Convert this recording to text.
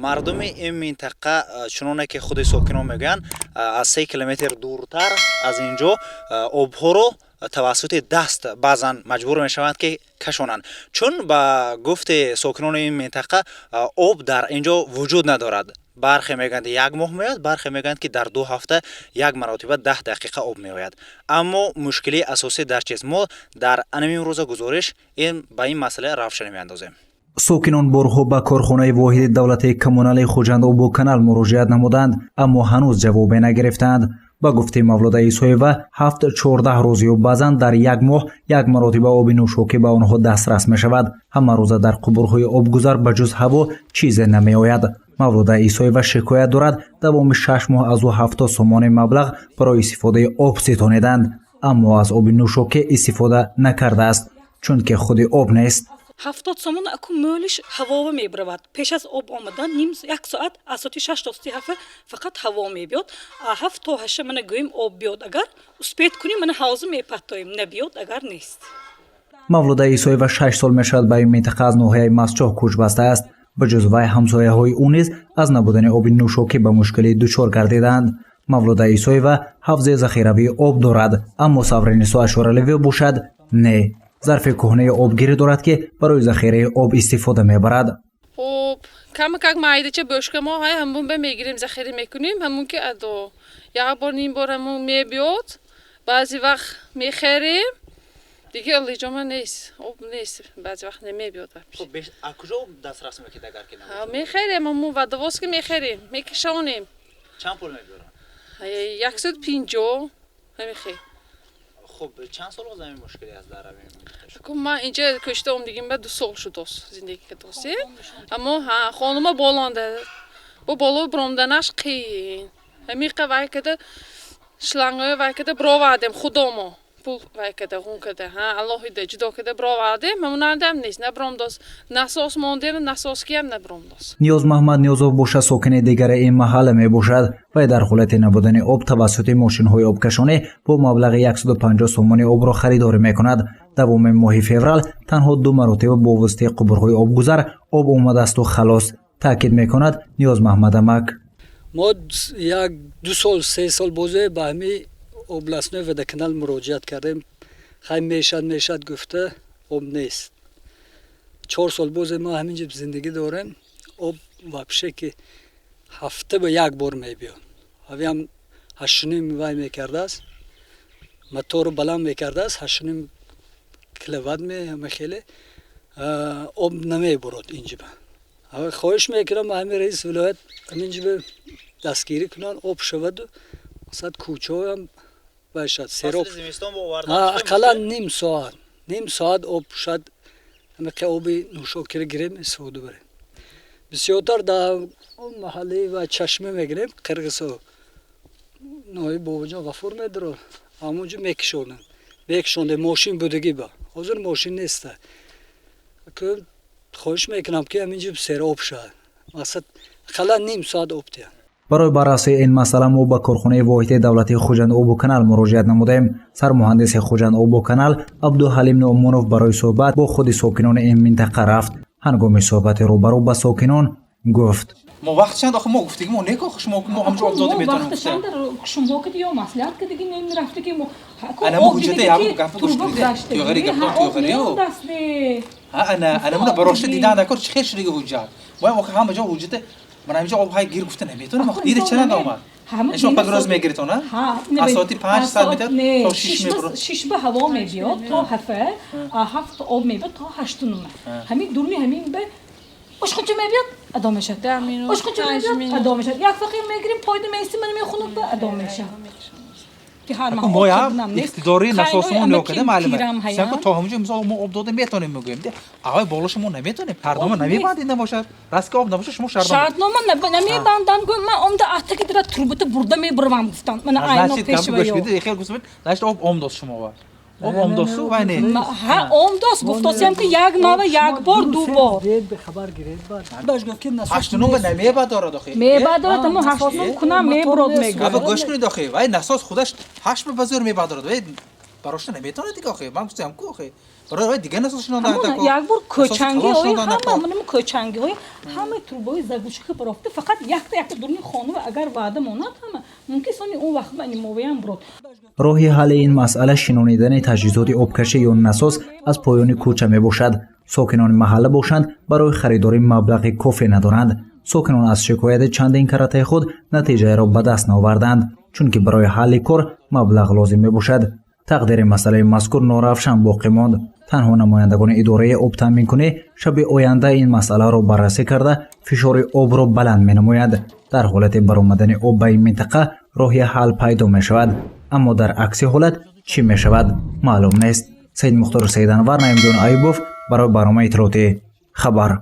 مردم این منطقه چنانه که خود ساکنان میگن از 3 کیلومتر دورتر از اینجا آبها رو توسط دست بعضا مجبور میشوند که کشانند، چون با گفت ساکنان این منطقه آب در اینجا وجود ندارد. برخی میگند 1 ماه میاد، برخی میگند که در 2 هفته 1 مرتبه 10 دقیقه آب میآید. اما مشکلی اساسی در چیز ما در انمیم روز گزارش این با این مسئله روشنی میاندازیم. ساکنان بارها به کارخانه واحد دولتی کمونال خوجند آب کانال مراجعت نمودند، اما هنوز جواب نگرفتند. با گفته مولوده عیساییوا 7-14 روزی و بعضاً در 1 ماه 1 مرتبه آب نوشابه به آنها دسترس می شود. همه روز در قبرهای آبگذر به جز هوا چیزی نمی آید. مولوده عیساییوا شکایت دارد دوام 6 ماه از او 70 سومان مبلغ برای استفاده آب ستانیدند، اما از آب نوشابه استفاده نکرده است چون که خود آب نیست. 70 سومون اكو مولش هوا میبرود. پیش از آب آمدن نیم 1 ساعت از ساعت 6 تا 7 فقط هوا میبیاد. 7 تا 8 من گویم آب بیاد، اگر اسپیت کنیم من حوض میپتایم، نبیاد اگر نیست. مولوده عیساییوا 6 سال میشد به این منطقه از ناحیه مسجد کوچ بسته است. به جز وی همسایه های او نیز از نبودن آب نوشابه به مشکلی دچار گردیدند. مولوده عیساییوا حوض ذخیروی آب دارد، اما ساورین سواشورالوی باشد نه. ظرف کهنه آبگیری دارد که برای ذخیره آب استفاده میبرد. خب کم مایدچه بشکه ما های همون به میگیریم ذخیره میکنیم، همون که ادو 1 بار نیم بار همون میبیاد، بعضی وقت میخریم دیگه الیجام نیست، آب نیست، بعضی وقت نمیبیاد. خب از کجا دسترس میکنید اگر که نباشه؟ میخریم همون و دوست که میخریم میکشونیم. چند پول میبرن؟ 150 میخریم. خب چند سال از این مشکلی از در خب ما اینجا کشته دیگه به 2 سال شد زندگی که دوستی، اما خانم بالانده با بالا برامدنش قین همین قوی کده شلنگای وای کده براوادم خودمو پول وای کده اون کده الله ایده جدا کده براوادم همونندم نیست، نه برامداس نساس مونده نساس کیم نه برامداس. نیاز محمد نیازов باشد ساکن دیگر این محله می باشد و در حالت نبودن آب توسط ماشین های آبکشانی با مبلغ 150 سومانی آب را خریداری می کند. دوام ماه فوریه تنها 2 مرتبه با واسطه قبرهای آبگذر آب آمده است و خلاص، تاکید می کند نیاز محمد امک. ما 1-2 سال 3 سال بوده به همین областной водоканал مراجعت کردیم، خیلی میشد گفته آب نیست. 4 سال بوده ما همینجا زندگی داریم، آب واپشه که هفته به 1 بار میبیاد. اوی هم 8.5 وای میکرده است، موتور بلند میکرده است 8.5 کیلووات می خیلی آب نمیبرد اینجا. اوی خواهش میکنم همین رئیس ولایت همینجا به دستگیری کنن آب شود و صد کوچه هم باشد سیروب. اقلا نیم ساعت آب شد همه که آبی نوشابه گیریم استفاده بریم. بسیارتر در محله و چشمه میگیریم قرقسو نوعی بابجان غفور میداره همونجا میکشونده ماشین بودگی با حاضر ماشین نیسته که خواهش میکنم که همینجا سیر آب شد مقصد خلا نیم ساعت آب تیم. برای بررسی این مسئله ما به کارخانه واحد دولتی خوجند آب کانال مراجعت نمودیم. سرمهندس خوجند آب کانال عبدالحلیم نعمانوف برای صحبت با خود ساکنان این منطقه رفت. هنگام صحبت روبرو با ساکنان گفت: ما وقت چند آخه ما گفتیم ما نکاخ شما همونجا آب داده میتونیم وقت چند شما که دیو مسئله که دیگه نمیرفته که ما انا مو حجته يا ابو قاعد تقول تو غري قبطو غريو انا من بروش دیدن دکار چه خیش دیگه حجت ما هم جا حجته من همینجا آب های گیر گفتن نمیتونم دیده چند اومد شما پس روز میگیرید اون از ساعتی 5 ساعت میاد تا 6 میبره 6 به هوا میاد تا 7 آب میاد تا 8 نومه همین دورمی همین به اشخونچه میاد ادامه شد اشخونچه میاد ادامه شد یک فقیر میگیریم پاید میستی من میخونم به ادامه شد که هر ما اقتداری نساسمون نو کده معلومه سعی تا همونجا مثلا ما آب داده میتونیم میگیم آقای بالاشمون نمیتونیم هردوم نمیبندین نباشد راست که آب نباشه شما شرطنامه نمیبندن گفتم من عمده اتکی در تربت برده میبرم گفتم من عینو پیشویو خیلی گفتم داشت آب عمداست شما آب عمداست و نه ها عمداست گفتم که یک نوع یک بار دو بار به خبر گرفت باش گفت که نساس 8 نوم نمیباد داره داخل میباد اما 8 نوم کنم میبرد میگه گوش کنید داخل وای نساس خودش 8 به بازار میباد داره براش نمیتونه دیگه آخه من گفتم کو آخه برای دیگه نسازشون دادن یک بار کوچنگی های همه کوچنگی های همه تروبای زگوشی که برافته فقط یک دورنی خانم اگر وعده ماند همه ممکن سانی اون وقت من مویم برد. راهی حل این مسئله شنونیدن تجهیزات آبکشی یا نساز از پایان کوچه می باشد. ساکنان محله باشند برای خریداری مبلغ کافی ندارند. ساکنان از شکایت چندین کرته خود نتیجه را به دست نآوردند چون که برای حل کار مبلغ لازم می باشد. تقدیر مسئله مذکور ناروشن باقی ماند. تنها نمایندگان اداره آب تامین کنی شب آینده این مسئله را بررسی کرده فشار آب را بلند می نماید. در حالت برآمدن آب به این منطقه راهی حل پیدا می شود، اما در عکس حالت چی می شود معلوم نیست. سید مختار سید انور، نعیم جان ایوب برای برنامه اطلاعاتی خبر.